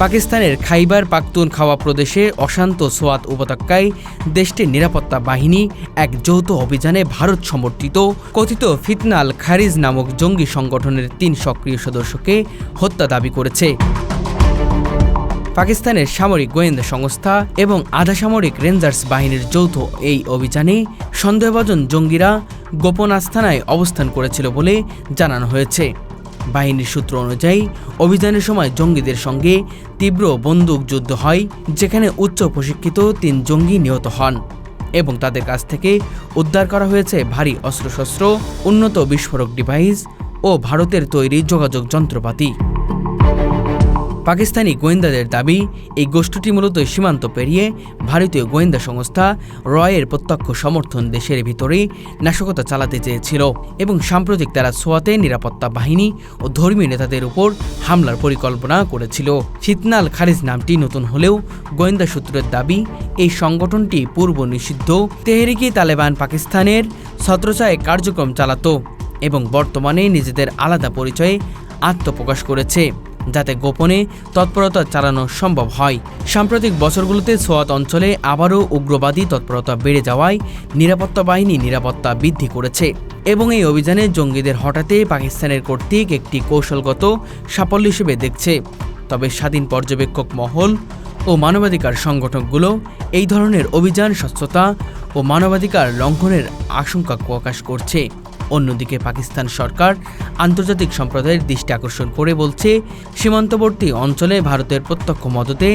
পাকিস্তানের খাইবার পাখতুনখাওয়া প্রদেশে অশান্ত সোয়াত উপত্যকায় দেশটির নিরাপত্তা বাহিনী এক যৌথ অভিযানে ভারত সমর্থিত কথিত ফিতনা আল খারিজ নামক জঙ্গি সংগঠনের 3 সক্রিয় সদস্যকে হত্যা দাবি করেছে। পাকিস্তানের সামরিক গোয়েন্দা সংস্থা এবং আধাসামরিক রেঞ্জার্স বাহিনীর যৌথ এই অভিযানে সন্দেহভাজন জঙ্গিরা গোপন আস্তানায় অবস্থান করেছিল বলে জানানো হয়েছে। বাহিনীর সূত্র অনুযায়ী অভিযানের সময় জঙ্গিদের সঙ্গে তীব্র বন্দুকযুদ্ধ হয়, যেখানে উচ্চ প্রশিক্ষিত 3 জঙ্গি নিহত হন এবং তাদের কাছ থেকে উদ্ধার করা হয়েছে ভারী অস্ত্রশস্ত্র, উন্নত বিস্ফোরক ডিভাইস ও ভারতের তৈরি যোগাযোগ যন্ত্রপাতি। পাকিস্তানি গোয়েন্দাদের দাবি, এই গোষ্ঠীটি মূলত সীমান্ত পেরিয়ে ভারতীয় গোয়েন্দা সংস্থা রয়ের প্রত্যক্ষ সমর্থন দেশের ভিতরেই নাশকতা চালাতে চেয়েছিল এবং সাম্প্রতিক তারা সোয়াতে নিরাপত্তা বাহিনী ও ধর্মীয় নেতাদের উপর হামলার পরিকল্পনা করেছিল। ফিতনা আল খারিজ নামটি নতুন হলেও গোয়েন্দা সূত্রের দাবি, এই সংগঠনটি পূর্ব নিষিদ্ধ তেহরিকি তালেবান পাকিস্তানের ছত্রছায়ায় কার্যক্রম চালাত এবং বর্তমানে নিজেদের আলাদা পরিচয়ে আত্মপ্রকাশ করেছে, যাতে গোপনে তৎপরতা চালানো সম্ভব হয়। সাম্প্রতিক বছরগুলোতে সোয়াত অঞ্চলে আবারও উগ্রবাদী তৎপরতা বেড়ে যাওয়ায় নিরাপত্তা বাহিনী নিরাপত্তা বৃদ্ধি করেছে এবং এই অভিযানে জঙ্গিদের হঠাতে পাকিস্তানের কর্তৃক একটি কৌশলগত সাফল্য হিসেবে দেখছে। তবে স্বাধীন পর্যবেক্ষক মহল ও মানবাধিকার সংগঠনগুলো এই ধরনের অভিযান স্বচ্ছতা ও মানবাধিকার লঙ্ঘনের আশঙ্কা প্রকাশ করছে। অন্যদিকে পাকিস্তান সরকার আন্তর্জাতিক সম্প্রদায়ের দৃষ্টি আকর্ষণ করে বলছে, সীমান্তবর্তী অঞ্চলে ভারতের প্রত্যক্ষ মদতে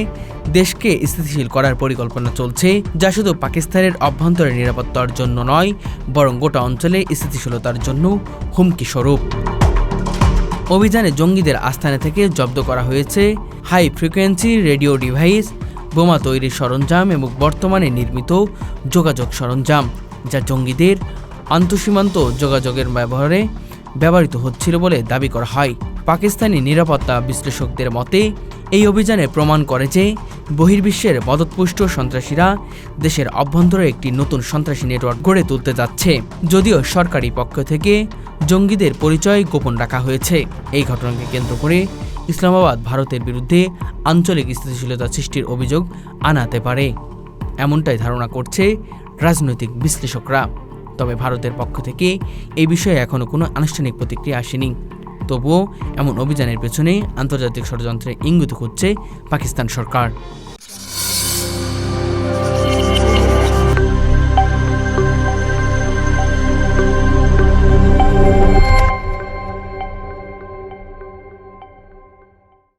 দেশকে স্থিতিশীল করার পরিকল্পনা চলছে, যা শুধু পাকিস্তানের অভ্যন্তরীণ নিরাপত্তার জন্য নয়, বরং গোটা অঞ্চলে স্থিতিশীলতার জন্য হুমকি স্বরূপ। অভিযানে জঙ্গিদের আস্তানা থেকে জব্দ করা হয়েছে হাই ফ্রিকোয়েন্সি রেডিও ডিভাইস, বোমা তৈরির সরঞ্জাম এবং বর্তমানে নির্মিত যোগাযোগ সরঞ্জাম, যা জঙ্গিদের আন্তঃসীমান্ত যোগাযোগের ব্যবহারে ব্যবহৃত হচ্ছিল বলে দাবি করা হয়। পাকিস্তানি নিরাপত্তা বিশ্লেষকদের মতে, এই অভিযানে প্রমাণ করে যে বহির্বিশ্বের মদতপুষ্ট সন্ত্রাসীরা দেশের অভ্যন্তরে একটি নতুন সন্ত্রাসী নেটওয়ার্ক গড়ে তুলতে যাচ্ছে। যদিও সরকারি পক্ষ থেকে জঙ্গিদের পরিচয় গোপন রাখা হয়েছে, এই ঘটনাকে কেন্দ্র করে ইসলামাবাদ ভারতের বিরুদ্ধে আঞ্চলিক স্থিতিশীলতা সৃষ্টির অভিযোগ আনাতে পারে, এমনটাই ধারণা করছে রাজনৈতিক বিশ্লেষকরা। তবে ভারতের পক্ষ থেকে এই বিষয়ে এখনও কোনো আনুষ্ঠানিক প্রতিক্রিয়া আসেনি। তবুও এমন অভিযানের পেছনে আন্তর্জাতিক ষড়যন্ত্রের ইঙ্গিত খুঁজছে পাকিস্তান সরকার।